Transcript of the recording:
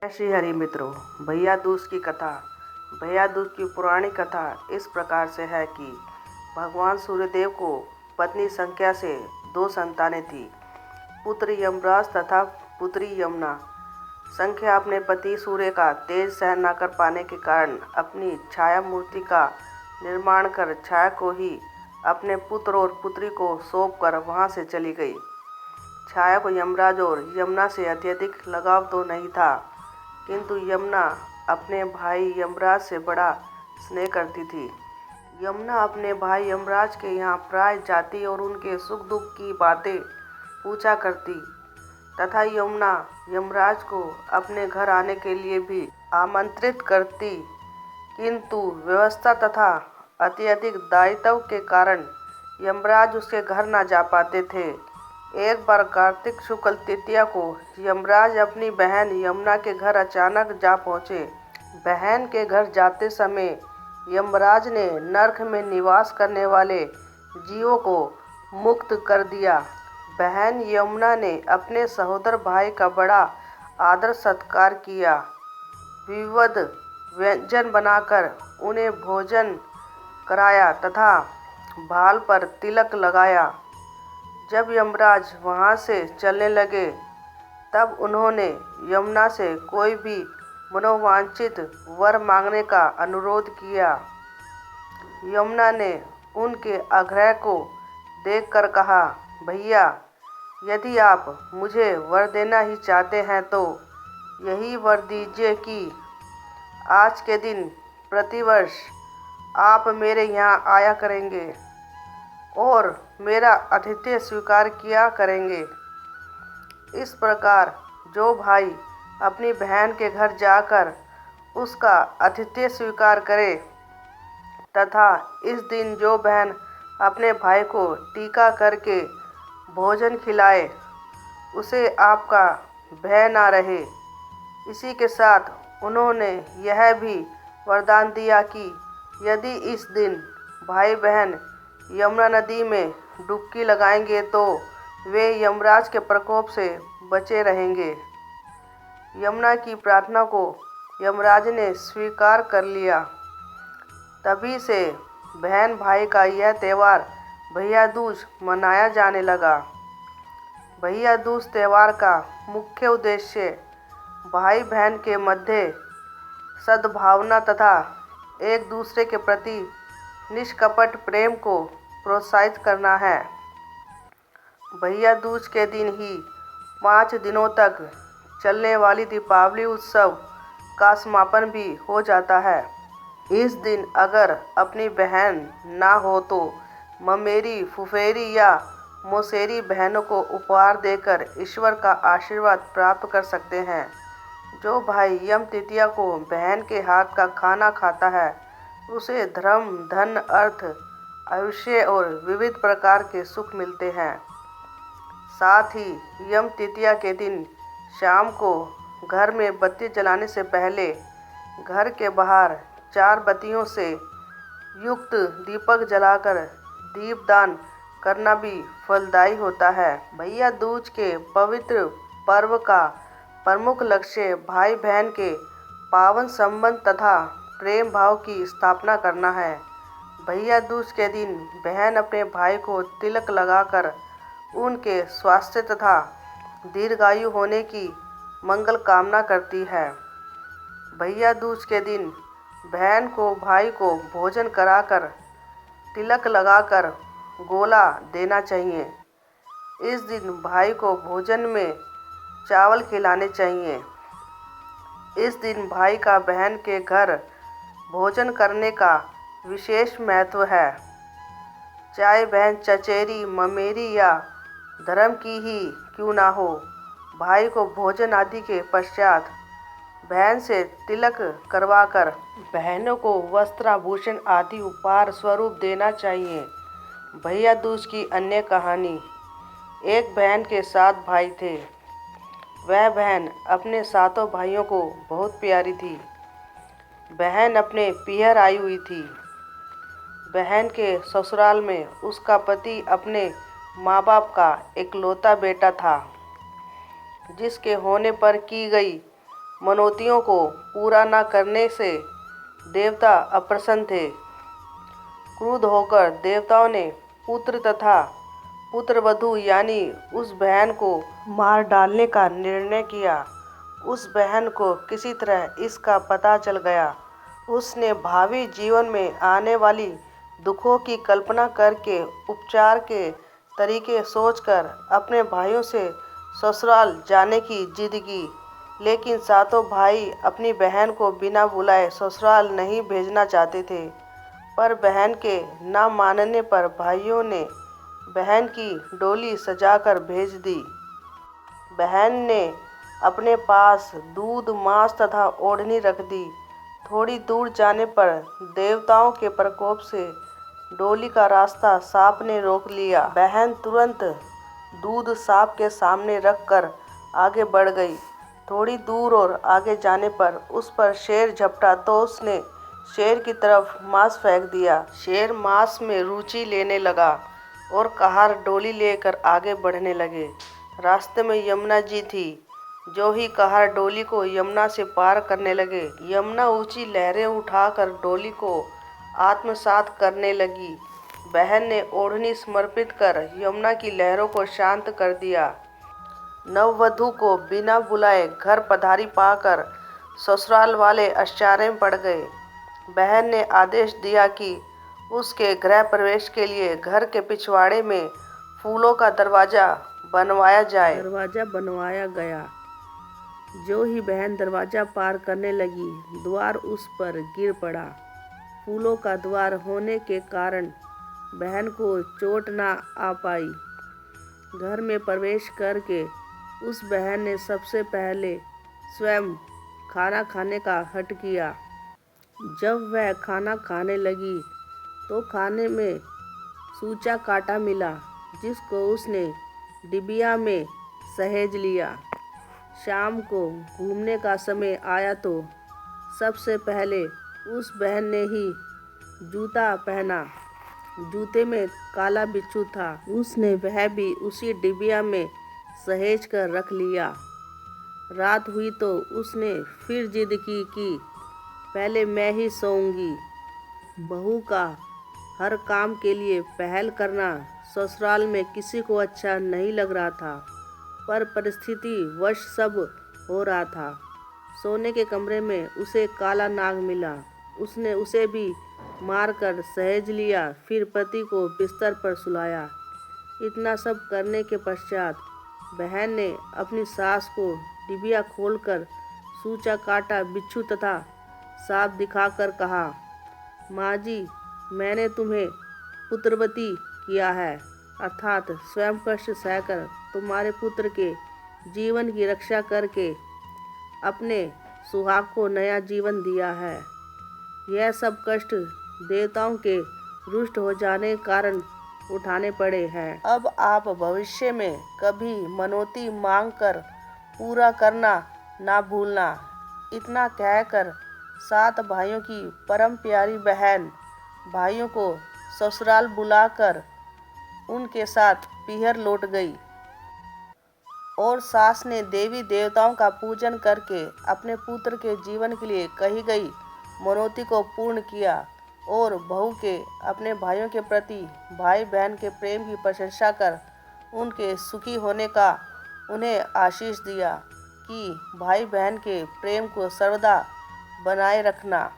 श्री हरि मित्रों, भैया दूज की कथा। भैया दूज की पुरानी कथा इस प्रकार से है कि भगवान सूर्यदेव को पत्नी संख्या से 2 संतानें थी, पुत्र यमराज तथा पुत्री यमुना। संख्या अपने पति सूर्य का तेज सहन न कर पाने के कारण अपनी छाया मूर्ति का निर्माण कर छाया को ही अपने पुत्र और पुत्री को सौंप कर वहाँ से चली गई। छाया को यमराज और यमुना से अत्यधिक लगाव तो नहीं था, किंतु यमुना अपने भाई यमराज से बड़ा स्नेह करती थी। यमुना अपने भाई यमराज के यहाँ प्राय जाती और उनके सुख दुख की बातें पूछा करती तथा यमुना यमराज को अपने घर आने के लिए भी आमंत्रित करती, किंतु व्यवस्था तथा अत्यधिक दायित्व के कारण यमराज उसके घर न जा पाते थे। एक बार कार्तिक शुक्ल तृतीया को यमराज अपनी बहन यमुना के घर अचानक जा पहुँचे। बहन के घर जाते समय यमराज ने नरक में निवास करने वाले जीवों को मुक्त कर दिया। बहन यमुना ने अपने सहोदर भाई का बड़ा आदर सत्कार किया, विविध व्यंजन बनाकर उन्हें भोजन कराया तथा भाल पर तिलक लगाया। जब यमराज वहाँ से चलने लगे तब उन्होंने यमुना से कोई भी मनोवांछित वर मांगने का अनुरोध किया। यमुना ने उनके आग्रह को देखकर कहा, भैया, यदि आप मुझे वर देना ही चाहते हैं तो यही वर दीजिए कि आज के दिन प्रतिवर्ष आप मेरे यहाँ आया करेंगे और मेरा आतिथ्य स्वीकार किया करेंगे। इस प्रकार जो भाई अपनी बहन के घर जाकर उसका आतिथ्य स्वीकार करे तथा इस दिन जो बहन अपने भाई को टीका करके भोजन खिलाए, उसे आपका भय ना रहे। इसी के साथ उन्होंने यह भी वरदान दिया कि यदि इस दिन भाई बहन यमुना नदी में डुबकी लगाएंगे तो वे यमराज के प्रकोप से बचे रहेंगे। यमुना की प्रार्थना को यमराज ने स्वीकार कर लिया। तभी से बहन भाई का यह त्यौहार भैया दूज मनाया जाने लगा। भैया दूज त्यौहार का मुख्य उद्देश्य भाई बहन के मध्य सद्भावना तथा एक दूसरे के प्रति निष्कपट प्रेम को प्रोत्साहित करना है। भैया दूज के दिन ही 5 दिनों तक चलने वाली दीपावली उत्सव का समापन भी हो जाता है। इस दिन अगर अपनी बहन ना हो तो ममेरी, फुफेरी या मौसेरी बहनों को उपहार देकर ईश्वर का आशीर्वाद प्राप्त कर सकते हैं। जो भाई यम तृतीया को बहन के हाथ का खाना खाता है, उसे धर्म, धन, अर्थ, आयुष्य और विविध प्रकार के सुख मिलते हैं। साथ ही यम तृतीया के दिन शाम को घर में बत्ती जलाने से पहले घर के बाहर 4 बत्तियों से युक्त दीपक जलाकर दीपदान करना भी फलदायी होता है। भैया दूज के पवित्र पर्व का प्रमुख लक्ष्य भाई बहन के पावन संबंध तथा प्रेम भाव की स्थापना करना है। भैया दूज के दिन बहन अपने भाई को तिलक लगाकर उनके स्वास्थ्य तथा दीर्घायु होने की मंगल कामना करती है। भैया दूज के दिन बहन को भाई को भोजन कराकर तिलक लगाकर गोला देना चाहिए। इस दिन भाई को भोजन में चावल खिलाने चाहिए। इस दिन भाई का बहन के घर भोजन करने का विशेष महत्व है। चाहे बहन चचेरी, ममेरी या धर्म की ही क्यों ना हो, भाई को भोजन आदि के पश्चात बहन से तिलक करवाकर बहनों को वस्त्राभूषण आदि उपहार स्वरूप देना चाहिए। भैया दूज की अन्य कहानी। एक बहन के 7 भाई थे। वह बहन अपने 7 भाइयों को बहुत प्यारी थी। बहन अपने पीहर आई हुई थी। बहन के ससुराल में उसका पति अपने माँ बाप का इकलौता बेटा था, जिसके होने पर की गई मनौतियों को पूरा न करने से देवता अप्रसन्न थे। क्रुद्ध होकर देवताओं ने पुत्र तथा पुत्रवधू यानी उस बहन को मार डालने का निर्णय किया। उस बहन को किसी तरह इसका पता चल गया। उसने भावी जीवन में आने वाली दुखों की कल्पना करके उपचार के तरीके सोचकर अपने भाइयों से ससुराल जाने की जिद की। लेकिन सातों भाई अपनी बहन को बिना बुलाए ससुराल नहीं भेजना चाहते थे। पर बहन के न मानने पर भाइयों ने बहन की डोली सजाकर भेज दी। बहन ने अपने पास दूध, मांस तथा ओढ़नी रख दी। थोड़ी दूर जाने पर देवताओं के प्रकोप से डोली का रास्ता सांप ने रोक लिया। बहन तुरंत दूध सांप के सामने रखकर आगे बढ़ गई। थोड़ी दूर और आगे जाने पर उस पर शेर झपटा तो उसने शेर की तरफ मांस फेंक दिया। शेर मांस में रुचि लेने लगा और कहार डोली लेकर आगे बढ़ने लगे। रास्ते में यमुना जी थी। जो ही कहार डोली को यमुना से पार करने लगे, यमुना ऊंची लहरें उठाकर डोली को आत्मसात करने लगी। बहन ने ओढ़नी समर्पित कर यमुना की लहरों को शांत कर दिया। नववधू को बिना बुलाए घर पधारी पाकर ससुराल वाले आश्चर्य में पड़ गए। बहन ने आदेश दिया कि उसके गृह प्रवेश के लिए घर के पिछवाड़े में फूलों का दरवाजा बनवाया जाए। दरवाजा बनवाया गया। जो ही बहन दरवाजा पार करने लगी, द्वार उस पर गिर पड़ा। फूलों का द्वार होने के कारण बहन को चोट ना आ पाई। घर में प्रवेश करके उस बहन ने सबसे पहले स्वयं खाना खाने का हठ किया। जब वह खाना खाने लगी तो खाने में सूचा काटा मिला, जिसको उसने डिबिया में सहेज लिया। शाम को घूमने का समय आया तो सबसे पहले उस बहन ने ही जूता पहना। जूते में काला बिच्छू था। उसने वह भी उसी डिबिया में सहेज कर रख लिया। रात हुई तो उसने फिर जिद की कि पहले मैं ही सोऊंगी। बहू का हर काम के लिए पहल करना ससुराल में किसी को अच्छा नहीं लग रहा था, पर परिस्थिति वश सब हो रहा था। सोने के कमरे में उसे काला नाग मिला। उसने उसे भी मारकर सहेज लिया, फिर पति को बिस्तर पर सुलाया। इतना सब करने के पश्चात बहन ने अपनी सास को डिबिया खोलकर सूचा काटा बिच्छू तथा सांप दिखाकर कहा, माँ जी, मैंने तुम्हें पुत्रवती किया है, अर्थात स्वयं कष्ट सहकर तुम्हारे पुत्र के जीवन की रक्षा करके अपने सुहाग को नया जीवन दिया है। यह सब कष्ट देवताओं के रुष्ट हो जाने के कारण उठाने पड़े हैं। अब आप भविष्य में कभी मनौती मांग कर पूरा करना ना भूलना। इतना कहकर 7 भाइयों की परम प्यारी बहन भाइयों को ससुराल बुलाकर उनके साथ पीहर लौट गई और सास ने देवी देवताओं का पूजन करके अपने पुत्र के जीवन के लिए कही गई मनौती को पूर्ण किया और बहू के अपने भाइयों के प्रति भाई बहन के प्रेम की प्रशंसा कर उनके सुखी होने का उन्हें आशीष दिया कि भाई बहन के प्रेम को सर्वदा बनाए रखना।